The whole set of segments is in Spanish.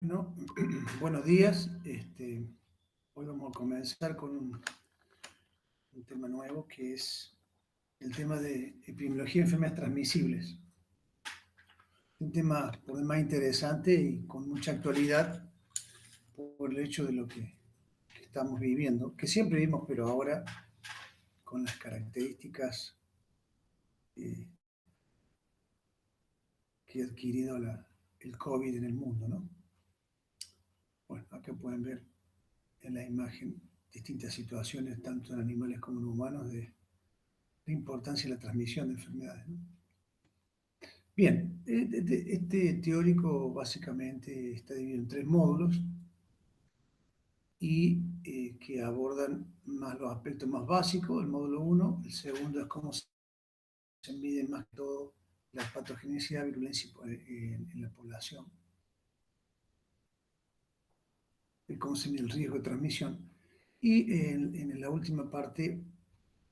Bueno, buenos días. Hoy vamos a comenzar con un tema nuevo que es el tema de epidemiología de enfermedades transmisibles. Un tema por demás interesante y con mucha actualidad por el hecho de lo que estamos viviendo, que siempre vimos, pero ahora con las características eh, que ha adquirido el COVID en el mundo, ¿no? Bueno, acá pueden ver en la imagen distintas situaciones, tanto en animales como en humanos, de la importancia de la transmisión de enfermedades, ¿no? Bien, este teórico básicamente está dividido en tres módulos y que abordan más los aspectos más básicos, el módulo uno. El segundo es cómo se mide más que todo la patogenicidad, virulencia en la población, y cómo se mide el riesgo de transmisión. Y en la última parte,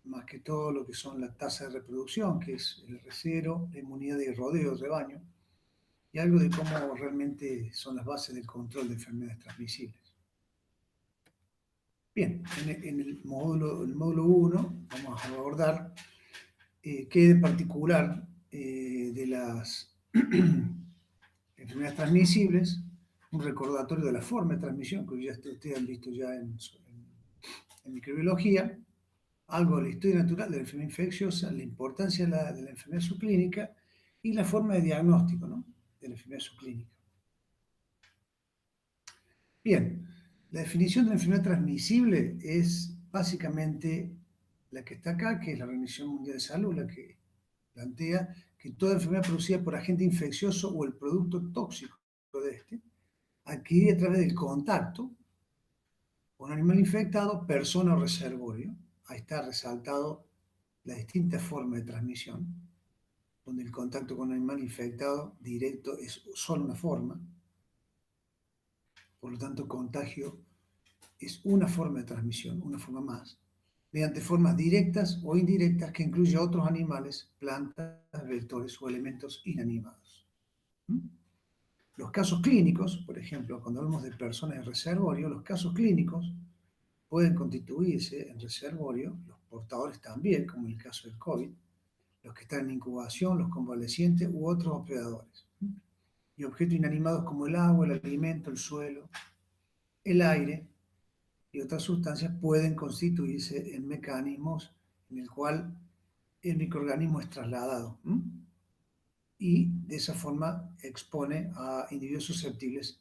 más que todo lo que son la tasa de reproducción, que es el R0, la inmunidad de rodeo de rebaño, y algo de cómo realmente son las bases del control de enfermedades transmisibles. Bien, en el módulo 1 vamos a abordar qué de particular de las enfermedades transmisibles, un recordatorio de la forma de transmisión, que ya ustedes han visto ya en microbiología, algo de la historia natural de la enfermedad infecciosa, la importancia de la enfermedad subclínica y la forma de diagnóstico, ¿no?, de la enfermedad subclínica. Bien, la definición de la enfermedad transmisible es básicamente la que está acá, que es la Organización Mundial de Salud, la que plantea que toda enfermedad producida por agente infeccioso o el producto tóxico de este, adquirida a través del contacto con un animal infectado, persona o reservorio. Ahí está resaltado la distinta forma de transmisión, donde el contacto con un animal infectado directo es solo una forma, por lo tanto contagio es una forma de transmisión, una forma más, mediante formas directas o indirectas que incluye a otros animales, plantas, vectores o elementos inanimados. Los casos clínicos, por ejemplo, cuando hablamos de personas en reservorio, los casos clínicos pueden constituirse en reservorio, los portadores también, como en el caso del COVID, los que están en incubación, los convalecientes u otros hospedadores. Y objetos inanimados como el agua, el alimento, el suelo, el aire y otras sustancias pueden constituirse en mecanismos en el cual el microorganismo es trasladado, y de esa forma expone a individuos susceptibles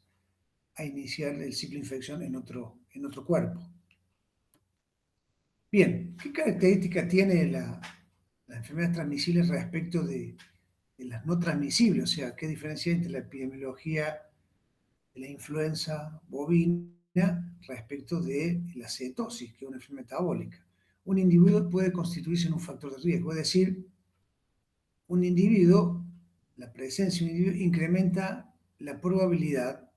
a iniciar el ciclo de infección en otro cuerpo. Bien, ¿qué características tiene las enfermedades transmisibles respecto de las no transmisibles? O sea, ¿qué diferencia hay entre la epidemiología de la influenza bovina respecto de la cetosis, que es una enfermedad metabólica? Un individuo puede constituirse en un factor de riesgo, es decir, un individuo, la presencia de un individuo incrementa la probabilidad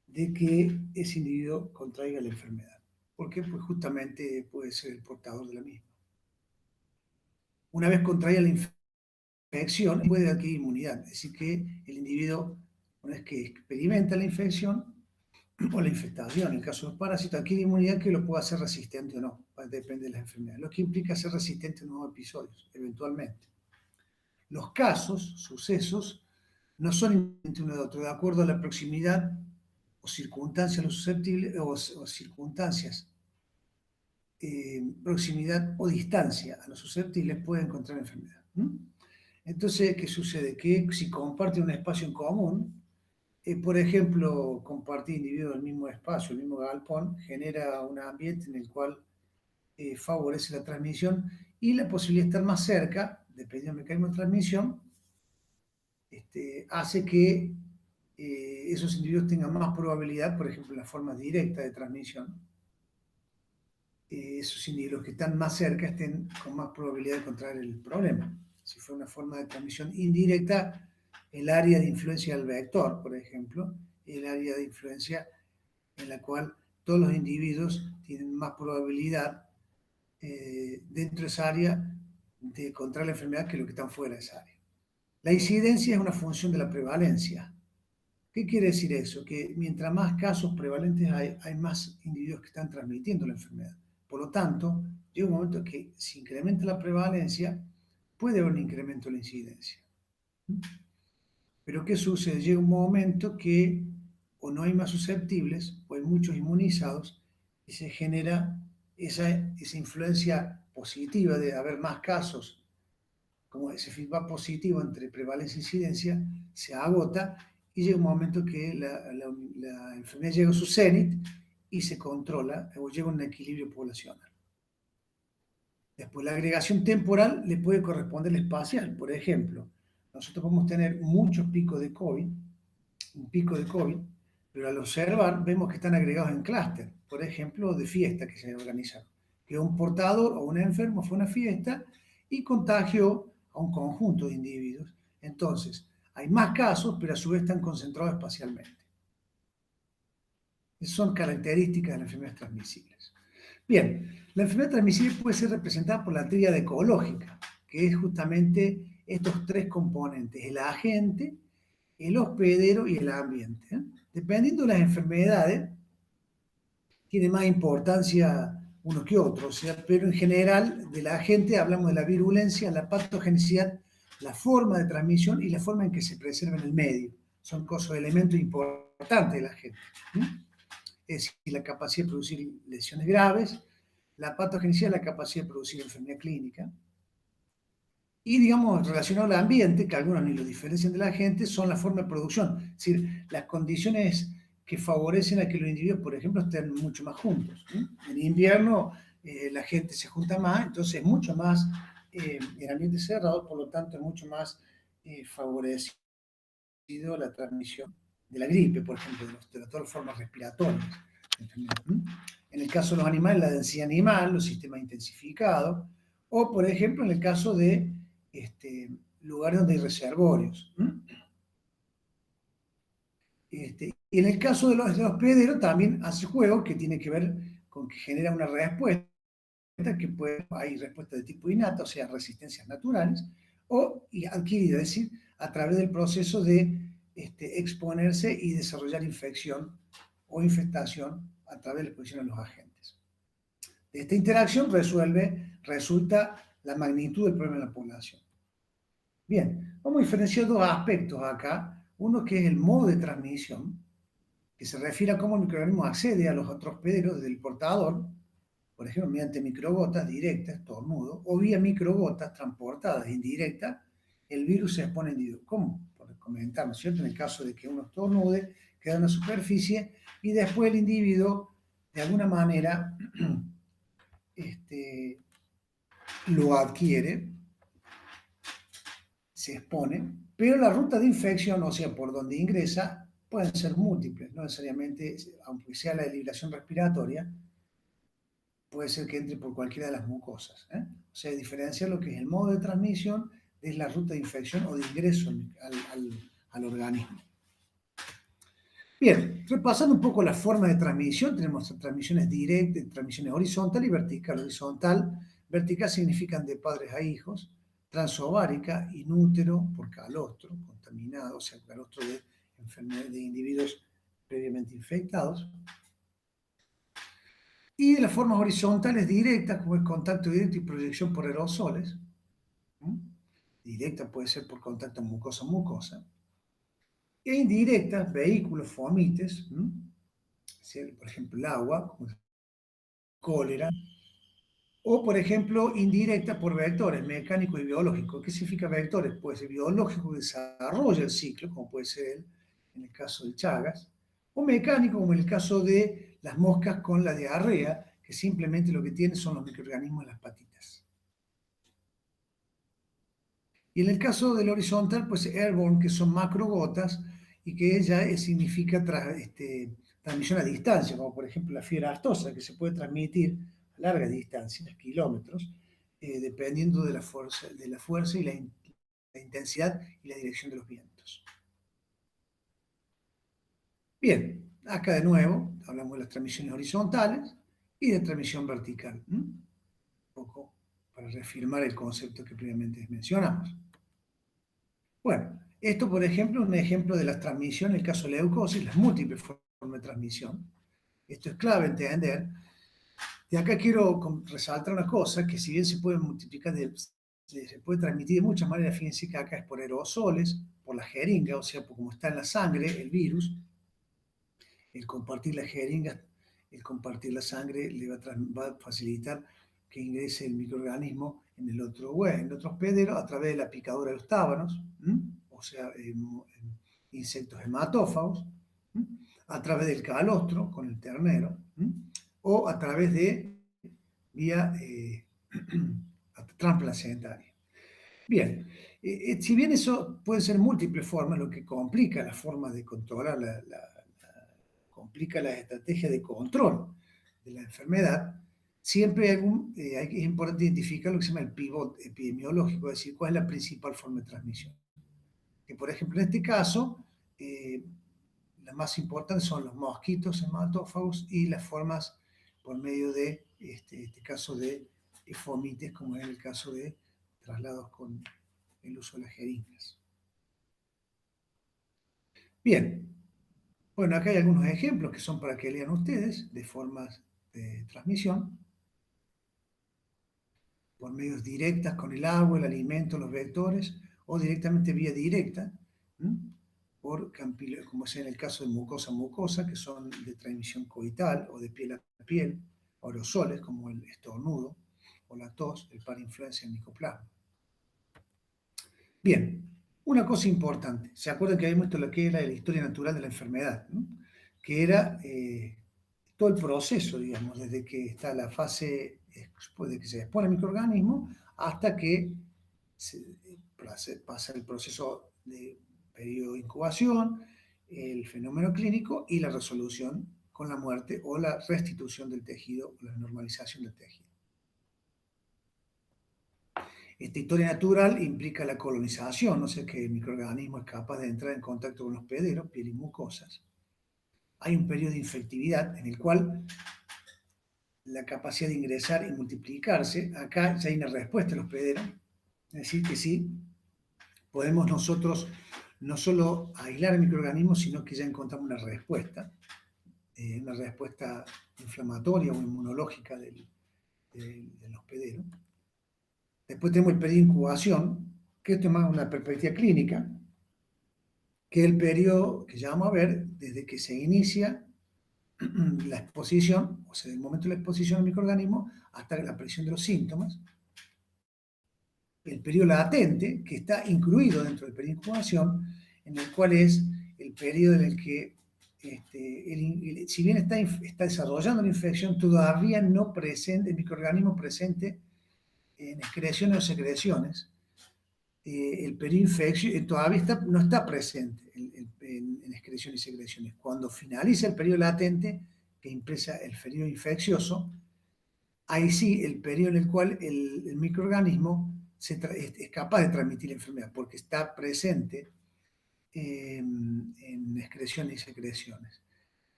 de que ese individuo contraiga la enfermedad. ¿Por qué? Pues justamente puede ser el portador de la misma. Una vez contraída la infección, puede adquirir inmunidad, es decir, que el individuo, una vez que experimenta la infección o la infestación, en el caso de los parásitos, adquiere inmunidad que lo puede hacer resistente o no, depende de las enfermedades, lo que implica ser resistente a nuevos episodios, eventualmente. Los casos, sucesos, no son entre uno de otro, de acuerdo a la proximidad o circunstancias los susceptibles, o circunstancias, proximidad o distancia a los susceptibles pueden encontrar enfermedad. Entonces, ¿qué sucede? Que si comparten un espacio en común, por ejemplo, compartir individuos del mismo espacio, el mismo galpón, genera un ambiente en el cual favorece la transmisión y la posibilidad de estar más cerca, dependiendo del mecanismo de transmisión, hace que esos individuos tengan más probabilidad, por ejemplo, en la forma directa de transmisión, esos individuos que están más cerca estén con más probabilidad de contraer el problema. Si fue una forma de transmisión indirecta, el área de influencia del vector, por ejemplo, el área de influencia en la cual todos los individuos tienen más probabilidad dentro de esa área de contraer la enfermedad que los que están fuera de esa área. La incidencia es una función de la prevalencia. ¿Qué ¿Qué quiere decir eso? Que mientras más casos prevalentes hay más individuos que están transmitiendo la enfermedad. Por lo tanto, llega un momento que si incrementa la prevalencia, puede haber un incremento de la incidencia. Pero ¿qué sucede? Llega un momento que o no hay más susceptibles o hay muchos inmunizados y se genera esa influencia positiva de haber más casos, como ese feedback positivo entre prevalencia e incidencia, se agota y llega un momento que la enfermedad llega a su cenit y se controla o llega a un equilibrio poblacional. Después, la agregación temporal le puede corresponder al espacial. Por ejemplo, nosotros podemos tener muchos picos de COVID, un pico de COVID, pero al observar vemos que están agregados en clúster, por ejemplo, de fiesta que se organizaron. Que un portador o un enfermo fue a una fiesta y contagió a un conjunto de individuos. Entonces, hay más casos, pero a su vez están concentrados espacialmente. Esas son características de las enfermedades transmisibles. Bien, la enfermedad transmisible puede ser representada por la tríada ecológica, que es justamente estos tres componentes: el agente, el hospedero y el ambiente. Dependiendo de las enfermedades, tiene más importancia uno que otro, o sea, pero en general de la agente hablamos de la virulencia, la patogenicidad, la forma de transmisión y la forma en que se preserva en el medio. Son cosas, elementos importantes de la agente. Es decir, la capacidad de producir lesiones graves, la patogenicidad, la capacidad de producir enfermedad clínica. Y, digamos, relacionado al ambiente, que algunos ni lo diferencian de la gente, son la forma de producción. Es decir, las condiciones que favorecen a que los individuos, por ejemplo, estén mucho más juntos. En invierno la gente se junta más, entonces es mucho más en ambiente cerrado, por lo tanto es mucho más favorecido la transmisión de la gripe, por ejemplo, de todas las formas respiratorias. En el caso de los animales, la densidad animal, los sistemas intensificados, o, por ejemplo, en el caso de lugares donde hay reservorios. Y en el caso de los hospederos también hace juego que tiene que ver con que genera una respuesta, que hay respuesta de tipo innato, o sea, resistencias naturales, o adquirida, es decir, a través del proceso de exponerse y desarrollar infección o infestación a través de la exposición a los agentes. De esta interacción resulta la magnitud del problema en la población. Bien, vamos a diferenciar dos aspectos acá. Uno que es el modo de transmisión, que se refiere a cómo el microorganismo accede a los otros hospederos del portador, por ejemplo, mediante microgotas directas, estornudo, o vía microgotas transportadas indirectas, el virus se expone al individuo. ¿Cómo? Por comentar, ¿no es cierto? En el caso de que uno estornude, queda en la superficie y después el individuo, de alguna manera, lo adquiere, se expone, pero la ruta de infección, o sea, por donde ingresa, pueden ser múltiples, no necesariamente, aunque sea la liberación respiratoria, puede ser que entre por cualquiera de las mucosas. O sea, diferenciar lo que es el modo de transmisión es la ruta de infección o de ingreso al organismo. Bien, repasando un poco la forma de transmisión, tenemos transmisiones directas, transmisiones horizontal y vertical. Vertical significan de padres a hijos, transovárica, inútero, por calostro, contaminado, o sea, calostro de individuos previamente infectados. Y de las formas horizontales directas, como el contacto directo y proyección por aerosoles. Directa puede ser por contacto mucosa-mucosa. E indirectas, vehículos, fomites, por ejemplo, el agua, como el cólera. O, por ejemplo, indirecta por vectores mecánicos y biológicos. ¿Qué significa vectores? Puede ser biológico, que desarrolla el ciclo, como puede ser en el caso del Chagas, o mecánico, como en el caso de las moscas con la diarrea, que simplemente lo que tienen son los microorganismos en las patitas. Y en el caso del horizontal, pues airborne, que son macrogotas y que ya significa transmisión a distancia, como por ejemplo la fiebre aftosa, que se puede transmitir a largas distancias, kilómetros, dependiendo de la fuerza y la intensidad y la dirección de los vientos. Bien, acá de nuevo hablamos de las transmisiones horizontales y de transmisión vertical. Un poco para reafirmar el concepto que previamente mencionamos. Bueno, Esto, por ejemplo, es un ejemplo de la transmisión, en el caso de la leucosis, las múltiples formas de transmisión. Esto es clave entender. Y acá quiero resaltar una cosa, que si bien se puede multiplicar, se puede transmitir de muchas maneras, fíjense que acá es por aerosoles, por la jeringa, o sea, como está en la sangre el virus, el compartir la jeringa, el compartir la sangre le va a facilitar que ingrese el microorganismo en el otro en el otro hospedero a través de la picadura de los tábanos, o sea, insectos hematófagos, a través del calostro con el ternero, o a través de vía transplacentaria. Bien, si bien eso puede ser múltiples formas, lo que complica la forma de controlar complica la estrategia de control de la enfermedad, siempre es importante identificar lo que se llama el pivot epidemiológico, es decir, cuál es la principal forma de transmisión. Que, por ejemplo, en este caso, las más importantes son los mosquitos hematófagos y las formas por medio de, este caso de fomites, como es el caso de traslados con el uso de las jeringas. Bien, bueno, acá hay algunos ejemplos que son para que lean ustedes de formas de transmisión por medios directas con el agua, el alimento, los vectores, o directamente vía directa, por como es en el caso de mucosa a mucosa, que son de transmisión coital o de piel a piel, aerosoles como el estornudo o la tos, el parainfluencia en micoplasma. Bien, una cosa importante, ¿se acuerdan que habíamos visto lo que era la historia natural de la enfermedad? ¿No? Que era todo el proceso, digamos, desde que está la fase de que se expone el microorganismo hasta que pasa el proceso de periodo de incubación, el fenómeno clínico y la resolución con la muerte o la restitución del tejido o la normalización del tejido. Esta historia natural implica la colonización, o sea que el microorganismo es capaz de entrar en contacto con los hospederos, piel y mucosas. Hay un periodo de infectividad en el cual la capacidad de ingresar y multiplicarse, acá ya hay una respuesta a los hospedero, es decir, que sí, podemos nosotros no solo aislar el microorganismo, sino que ya encontramos una respuesta inflamatoria o inmunológica del hospedero. Después tenemos el periodo de incubación, que esto es más una perspectiva clínica, que es el periodo que ya vamos a ver desde que se inicia la exposición, o sea, del momento de la exposición al microorganismo hasta la aparición de los síntomas. El periodo latente, que está incluido dentro del periodo de incubación, en el cual es el periodo en el que, si bien está desarrollando la infección, todavía no presente, el microorganismo presente en excreciones o secreciones, el periodo infeccioso todavía no está presente en excreciones y secreciones. Cuando finaliza el periodo latente, que empieza el periodo infeccioso, ahí sí el periodo en el cual el microorganismo es capaz de transmitir la enfermedad, porque está presente en excreciones y secreciones.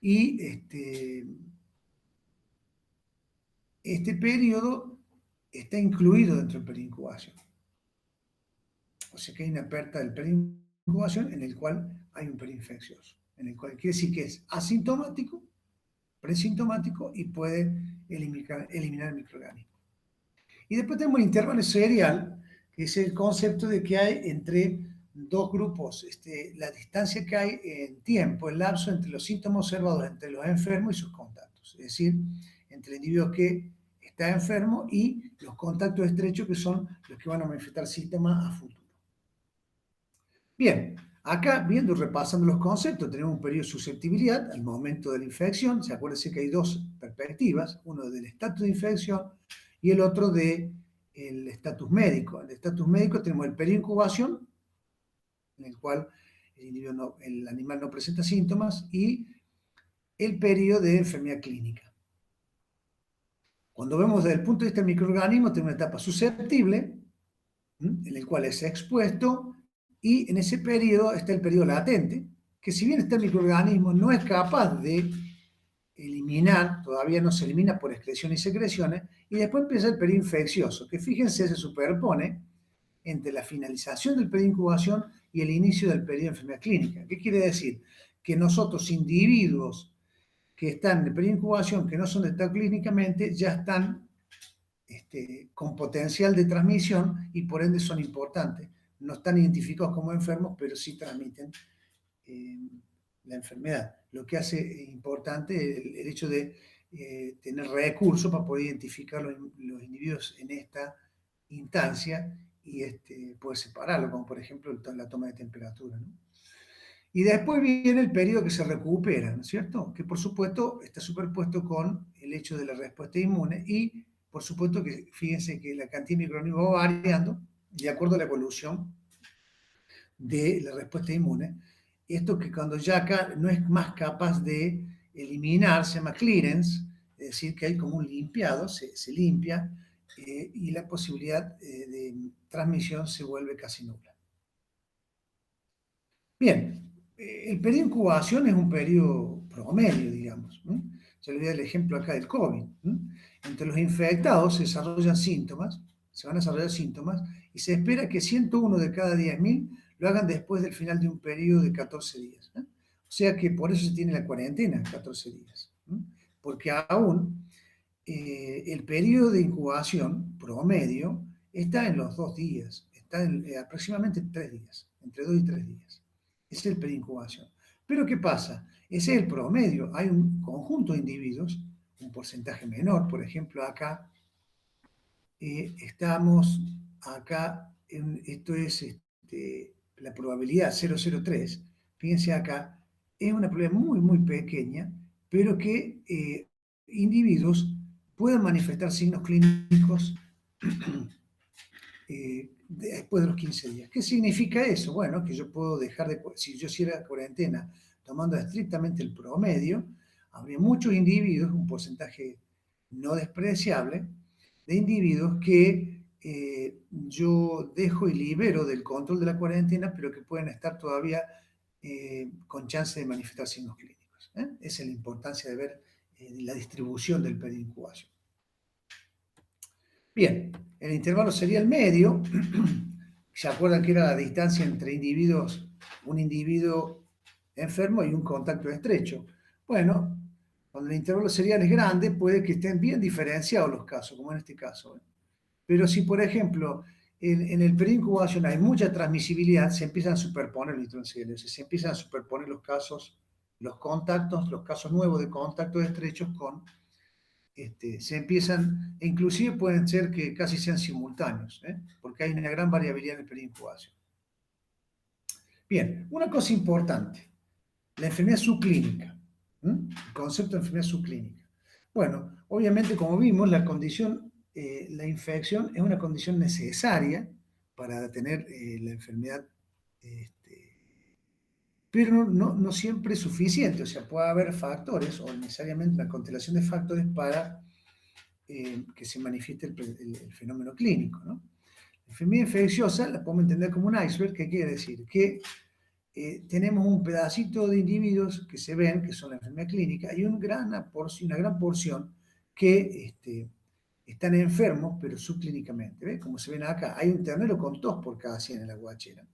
Y este periodo está incluido dentro del periodo de incubación. O sea que hay una aperta del periodo de incubación en el cual hay un periodo infeccioso, en el cual quiere decir que es asintomático, presintomático y puede eliminar el microorganismo. Y después tenemos el intervalo serial, que es el concepto de que hay entre dos grupos, la distancia que hay en tiempo, el lapso entre los síntomas observados entre los enfermos y sus contactos. Es decir, entre el individuo que está enfermo y los contactos estrechos que son los que van a manifestar síntomas a futuro. Bien, acá viendo, repasando los conceptos, tenemos un periodo de susceptibilidad al momento de la infección. Se acuérdense que hay dos perspectivas, uno del estatus de infección y el otro del estatus médico. En el estatus médico tenemos el periodo de incubación, en el cual el animal no presenta síntomas, y el periodo de enfermedad clínica. Cuando vemos desde el punto de vista del microorganismo, tenemos una etapa susceptible, en el cual es expuesto, y en ese periodo está el periodo latente, que si bien está el microorganismo, no es capaz de eliminar, todavía no se elimina por excreciones y secreciones, y después empieza el periodo infeccioso, que fíjense, se superpone entre la finalización del periodo de incubación y el inicio del periodo de enfermedad clínica. ¿Qué quiere decir? Que nosotros, individuos que están en el periodo de incubación, que no son detectados clínicamente, ya están con potencial de transmisión y por ende son importantes. No están identificados como enfermos, pero sí transmiten la enfermedad. Lo que hace importante el hecho de tener recursos para poder identificar los individuos en esta instancia y poder separarlo, como por ejemplo la toma de temperatura, ¿no? Y después viene el periodo que se recupera, ¿no es cierto? Que por supuesto está superpuesto con el hecho de la respuesta inmune y por supuesto que fíjense que la cantidad de microorganismos va variando de acuerdo a la evolución de la respuesta inmune. Esto que cuando ya acá no es más capaz de eliminar, se llama clearance, es decir, que hay como un limpiado, se limpia y la posibilidad de transmisión se vuelve casi nula. Bien, el periodo de incubación es un periodo promedio, digamos. Ya le voy a dar el ejemplo acá del COVID. Entre los infectados se desarrollan síntomas, se van a desarrollar síntomas, y se espera que 101 de cada 10.000 lo hagan después del final de un periodo de 14 días. O sea que por eso se tiene la cuarentena, 14 días. Porque aún el periodo de incubación promedio está en los 2 días, está en aproximadamente 3 días, entre 2 y 3 días. Ese es el periodo de incubación. Pero ¿qué pasa? Ese es el promedio. Hay un conjunto de individuos, un porcentaje menor, por ejemplo, acá estamos, esto es la probabilidad 0,03, fíjense acá, es una probabilidad muy, muy pequeña, pero que individuos puedan manifestar signos clínicos después de los 15 días. ¿Qué significa eso? Bueno, que yo puedo dejar de, si yo hiciera cuarentena tomando estrictamente el promedio, habría muchos individuos, un porcentaje no despreciable, de individuos que yo dejo y libero del control de la cuarentena, pero que pueden estar todavía con chance de manifestar signos clínicos. Esa es la importancia de ver la distribución del periodo de incubación. Bien, el intervalo sería el medio. ¿Se acuerdan que era la distancia entre individuos, un individuo enfermo y un contacto estrecho? Bueno, cuando el intervalo serial es grande, puede que estén bien diferenciados los casos, como en este caso. Pero si, por ejemplo, en el periodo de incubación hay mucha transmisibilidad, se empiezan a superponer los nitrogliceros, se empiezan a superponer los casos, los contactos, los casos nuevos de contactos estrechos con se empiezan, e inclusive pueden ser que casi sean simultáneos, porque hay una gran variabilidad en el periodo de incubación. Bien, una cosa importante, la enfermedad subclínica, el concepto de enfermedad subclínica. Bueno, obviamente como vimos, la condición, la infección es una condición necesaria para tener la enfermedad, pero no siempre es suficiente, o sea, puede haber factores o necesariamente una constelación de factores para que se manifieste el fenómeno clínico, ¿no? La enfermedad infecciosa la podemos entender como un iceberg, ¿qué quiere decir? Que tenemos un pedacito de individuos que se ven, que son la enfermedad clínica, y una gran porción que están enfermos, pero subclínicamente. ¿Ves? Como se ven acá, hay un ternero con tos por cada 100 en la guachera,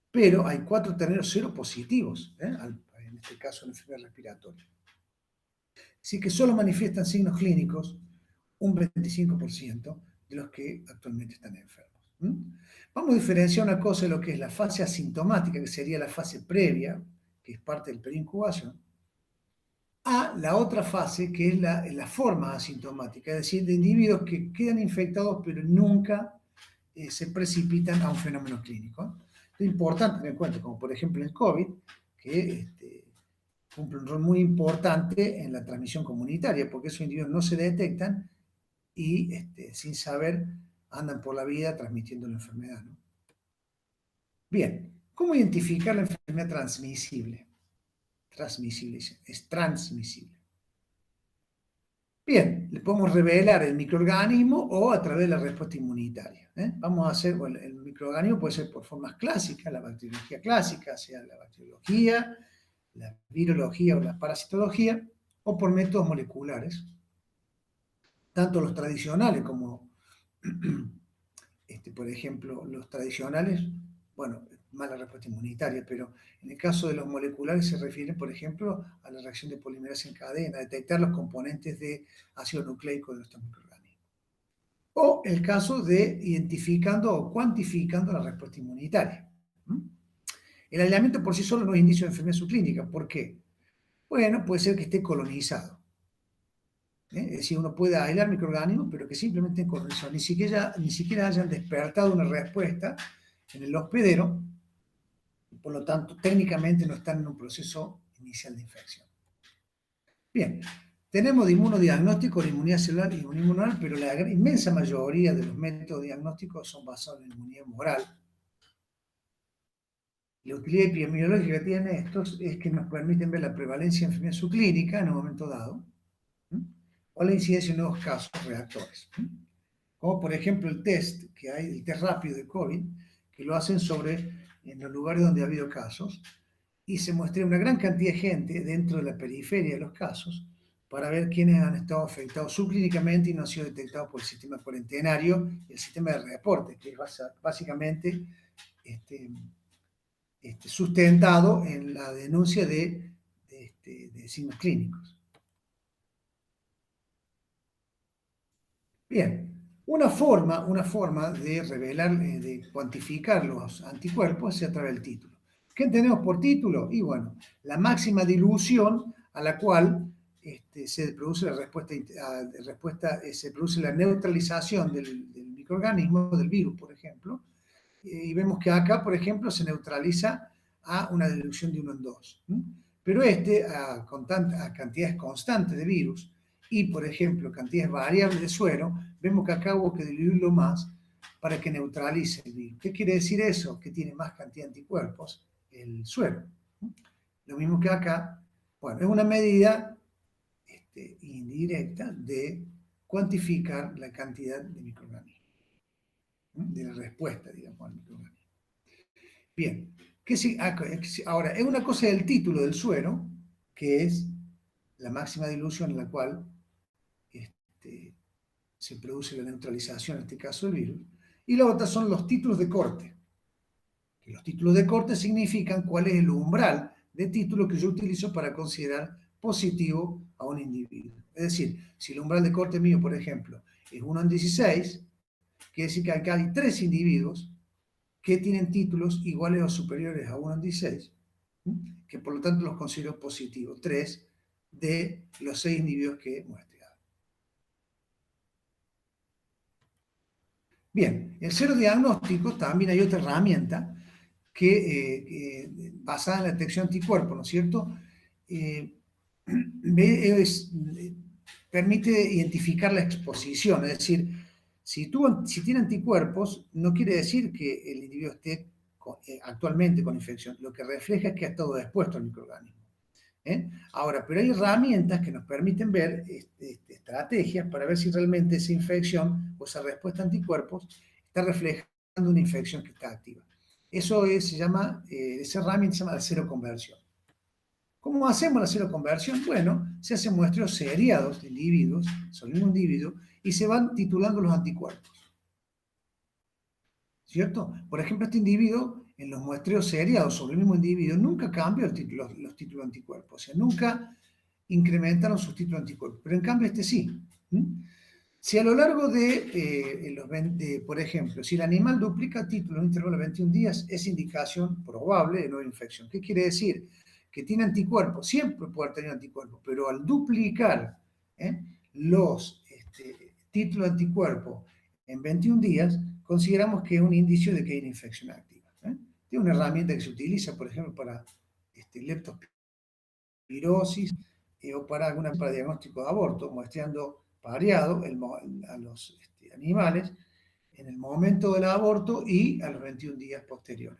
pero hay 4 terneros cero positivos, en este caso en la enfermedad respiratoria. Así que solo manifiestan signos clínicos un 25% de los que actualmente están enfermos. Vamos a diferenciar una cosa de lo que es la fase asintomática, que sería la fase previa, que es parte del periodo de incubación, a la otra fase, que es la forma asintomática, es decir, de individuos que quedan infectados pero nunca se precipitan a un fenómeno clínico. Es importante tener en cuenta, como por ejemplo el COVID, que cumple un rol muy importante en la transmisión comunitaria, porque esos individuos no se detectan y sin saber andan por la vida transmitiendo la enfermedad, ¿no? Bien, ¿cómo identificar la enfermedad transmisible? Transmisible, es transmisible. Bien, le podemos revelar el microorganismo o a través de la respuesta inmunitaria. Vamos a hacer, bueno, el microorganismo puede ser por formas clásicas, la bacteriología clásica, sea la bacteriología, la virología o la parasitología, o por métodos moleculares, tanto los tradicionales como, por ejemplo, los tradicionales, bueno, mala respuesta inmunitaria, pero en el caso de los moleculares se refiere, por ejemplo, a la reacción de polimerasa en cadena, detectar los componentes de ácido nucleico de nuestros microorganismos. O el caso de identificando o cuantificando la respuesta inmunitaria. El aislamiento por sí solo no es indicio de enfermedad subclínica. ¿Por qué? Bueno, puede ser que esté colonizado. Es decir, uno puede aislar microorganismos, pero que simplemente estén colonizados. Ni siquiera hayan despertado una respuesta en el hospedero, y por lo tanto, técnicamente no están en un proceso inicial de infección. Bien, tenemos de inmunodiagnóstico la inmunidad celular y inmunidad humoral, pero la inmensa mayoría de los métodos diagnósticos son basados en la inmunidad humoral. La utilidad epidemiológica que tienen estos es que nos permiten ver la prevalencia de enfermedad subclínica en un momento dado, o la incidencia de nuevos casos reactores. Como por ejemplo el test que hay, el test rápido de COVID, que lo hacen en los lugares donde ha habido casos, y se muestra una gran cantidad de gente dentro de la periferia de los casos para ver quiénes han estado afectados subclínicamente y no han sido detectados por el sistema cuarentenario y el sistema de reporte, que es básicamente sustentado en la denuncia de signos clínicos. Bien, una forma de revelar, de cuantificar los anticuerpos es a través del título. ¿Qué entendemos por título? Y bueno, la máxima dilución a la cual se produce la respuesta, se produce la neutralización del microorganismo, del virus, por ejemplo, y vemos que acá, por ejemplo, se neutraliza a una dilución de 1 en 2. Pero a cantidades constantes de virus y, por ejemplo, cantidades variables de suero, vemos que acá hubo que diluirlo más para que neutralice el virus. ¿Qué quiere decir eso? Que tiene más cantidad de anticuerpos el suero. Lo mismo que acá. Bueno, es una medida indirecta de cuantificar la cantidad de microorganismos, de la respuesta, digamos, al microorganismo. Bien, ahora, es una cosa del título del suero, que es la máxima dilución en la cual se produce la neutralización, en este caso del virus, y la otra son los títulos de corte. Que los títulos de corte significan cuál es el umbral de título que yo utilizo para considerar positivo a un individuo. Es decir, si el umbral de corte mío, por ejemplo, es 1 en 16, quiere decir que acá hay 3 individuos que tienen títulos iguales o superiores a 1 en 16, que por lo tanto los considero positivos. 3 de los 6 individuos que muestre. Bien, el serodiagnóstico también hay otra herramienta basada en la detección anticuerpos, ¿no es cierto? Permite identificar la exposición, es decir, si tiene anticuerpos, no quiere decir que el individuo esté actualmente con infección, lo que refleja es que ha estado expuesto al microorganismo. Ahora, pero hay herramientas que nos permiten ver estrategias para ver si realmente esa infección o esa respuesta a anticuerpos está reflejando una infección que está activa. Esa herramienta se llama la seroconversión. ¿Cómo hacemos la seroconversión? Bueno, se hacen muestreos seriados de individuos, sobre el mismo individuo, y se van titulando los anticuerpos. ¿Cierto? Por ejemplo, este individuo, en los muestreos seriados sobre el mismo individuo, nunca cambió los títulos anticuerpos, o sea, nunca incrementaron sus títulos anticuerpos, pero en cambio este sí. Si a lo largo por ejemplo, si el animal duplica títulos en un intervalo de 21 días, es indicación probable de nueva infección. ¿Qué quiere decir? Que tiene anticuerpos, siempre puede tener anticuerpos, pero al duplicar los títulos de anticuerpos en 21 días, consideramos que es un indicio de que hay una infección activa. Tiene una herramienta que se utiliza, por ejemplo, para leptospirosis o para diagnóstico de aborto, muestreando pareado a los animales en el momento del aborto y a los 21 días posteriores.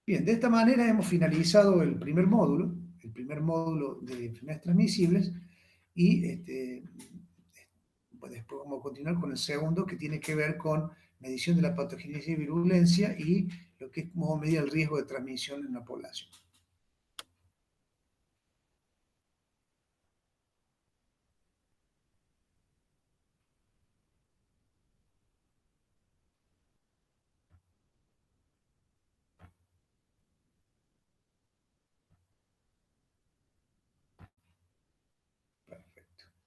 Bien, de esta manera hemos finalizado el primer módulo de enfermedades transmisibles, y después vamos a continuar con el segundo, que tiene que ver con medición de la patogenicidad y virulencia y lo que es cómo medir el riesgo de transmisión en la población.